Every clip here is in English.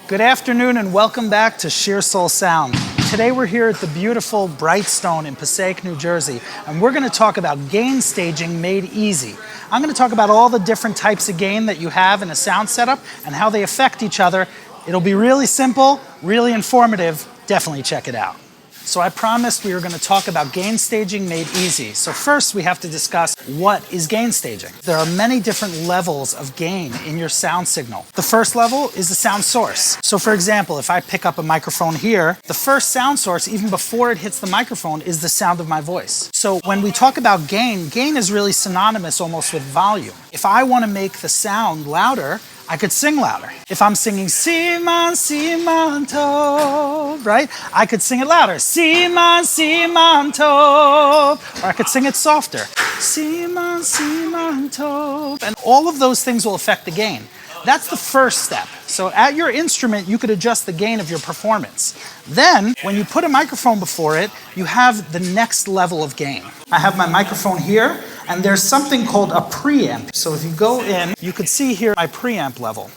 Good afternoon and welcome back to Shir Soul Sound. Today we're here at the beautiful Brightstone in Passaic, New Jersey, and we're going to talk about gain staging made easy. I'm going to talk about all the different types of gain that you have in a sound setup and how they affect each other. It'll be really simple, really informative. Definitely check it out. So I promised we were going to talk about gain staging made easy. So first we have to discuss what is gain staging. There are many different levels of gain in your sound signal. The first level is the sound source. So for example, if I pick up a microphone here, the first sound source, even before it hits the microphone, is the sound of my voice. So when we talk about gain, gain is really synonymous almost with volume. If I want to make the sound louder, I could sing louder. If I'm singing Siman, Siman Tov, right? I could sing it louder. Siman, Siman Tov. Or I could sing it softer. Siman, Siman Tov. And all of those things will affect the gain. That's the first step. So at your instrument, you could adjust the gain of your performance. Then, when you put a microphone before it, you have the next level of gain. I have my microphone here, and there's something called a preamp. So if you go in, you could see here my preamp level.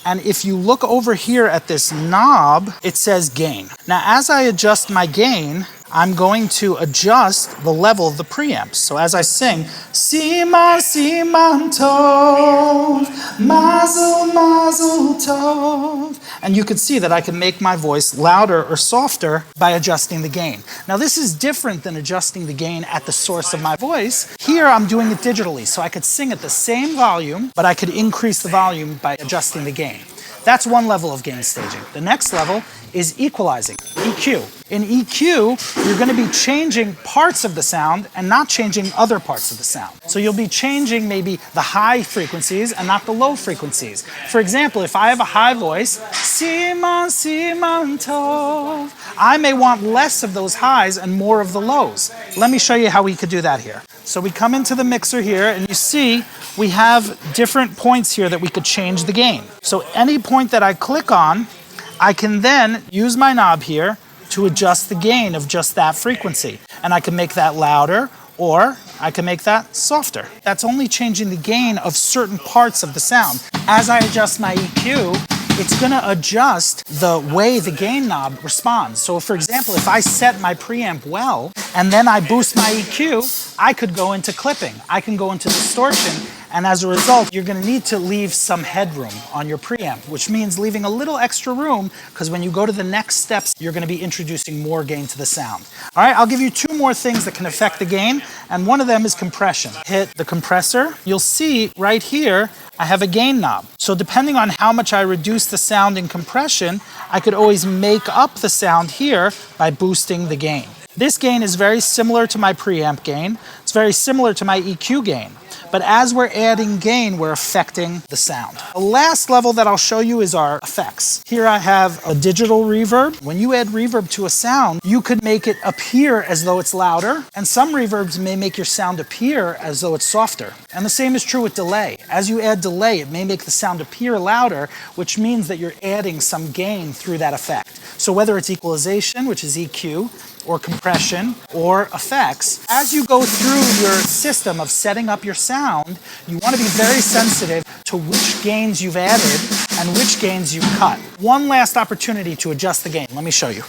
And if you look over here at this knob, it says gain. Now, as I adjust my gain, I'm going to adjust the level of the preamp. So as I sing, Siman, Siman Tov, Mazel, Mazel Tov. And you can see that I can make my voice louder or softer by adjusting the gain. Now this is different than adjusting the gain at the source of my voice. Here I'm doing it digitally, so I could sing at the same volume, but I could increase the volume by adjusting the gain. That's one level of gain staging. The next level is equalizing, EQ. In EQ, you're going to be changing parts of the sound and not changing other parts of the sound. So you'll be changing maybe the high frequencies and not the low frequencies. For example, if I have a high voice, Siman, Siman Tov, I may want less of those highs and more of the lows. Let me show you how we could do that here. So we come into the mixer here and you see we have different points here that we could change the gain. So any point that I click on, I can then use my knob here to adjust the gain of just that frequency. And I can make that louder or I can make that softer. That's only changing the gain of certain parts of the sound. As I adjust my EQ, it's going to adjust the way the gain knob responds. So for example, if I set my preamp well and then I boost my EQ, I could go into clipping. I can go into distortion. And as a result, you're going to need to leave some headroom on your preamp, which means leaving a little extra room because when you go to the next steps, you're going to be introducing more gain to the sound. All right, I'll give you two more things that can affect the gain, and one of them is compression. Hit the compressor. You'll see right here, I have a gain knob. So depending on how much I reduce the sound in compression, I could always make up the sound here by boosting the gain. This gain is very similar to my preamp gain. It's very similar to my EQ gain. But as we're adding gain, we're affecting the sound. The last level that I'll show you is our effects. Here I have a digital reverb. When you add reverb to a sound, you could make it appear as though it's louder, and some reverbs may make your sound appear as though it's softer. And the same is true with delay. As you add delay, it may make the sound appear louder, which means that you're adding some gain through that effect. So whether it's equalization, which is EQ, or compression, or effects, as you go through your system of setting up your sound, you want to be very sensitive to which gains you've added and which gains you've cut. One last opportunity to adjust the gain. Let me show you.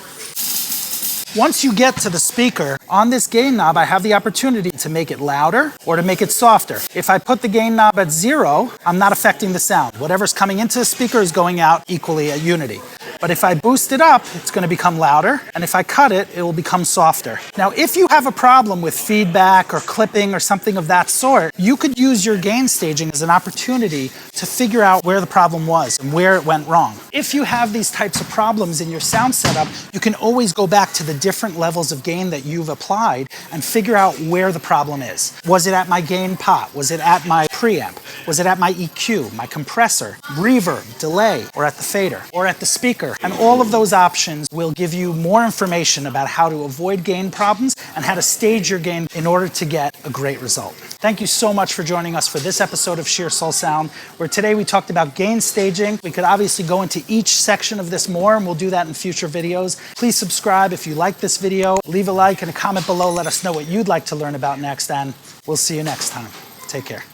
Once you get to the speaker, on this gain knob, I have the opportunity to make it louder or to make it softer. If I put the gain knob at 0, I'm not affecting the sound. Whatever's coming into the speaker is going out equally at unity. But if I boost it up, it's going to become louder, and if I cut it, it will become softer. Now, if you have a problem with feedback or clipping or something of that sort, you could use your gain staging as an opportunity to figure out where the problem was and where it went wrong. If you have these types of problems in your sound setup, you can always go back to the different levels of gain that you've applied and figure out where the problem is. Was it at my gain pot? Was it at my preamp? Was it at my EQ, my compressor, reverb, delay, or at the fader, or at the speaker? And all of those options will give you more information about how to avoid gain problems and how to stage your gain in order to get a great result. Thank you so much for joining us for this episode of Shir Soul Sound, where today we talked about gain staging. We could obviously go into each section of this more, and we'll do that in future videos. Please subscribe if you like this video. Leave a like and a comment below. Let us know what you'd like to learn about next, and we'll see you next time. Take care.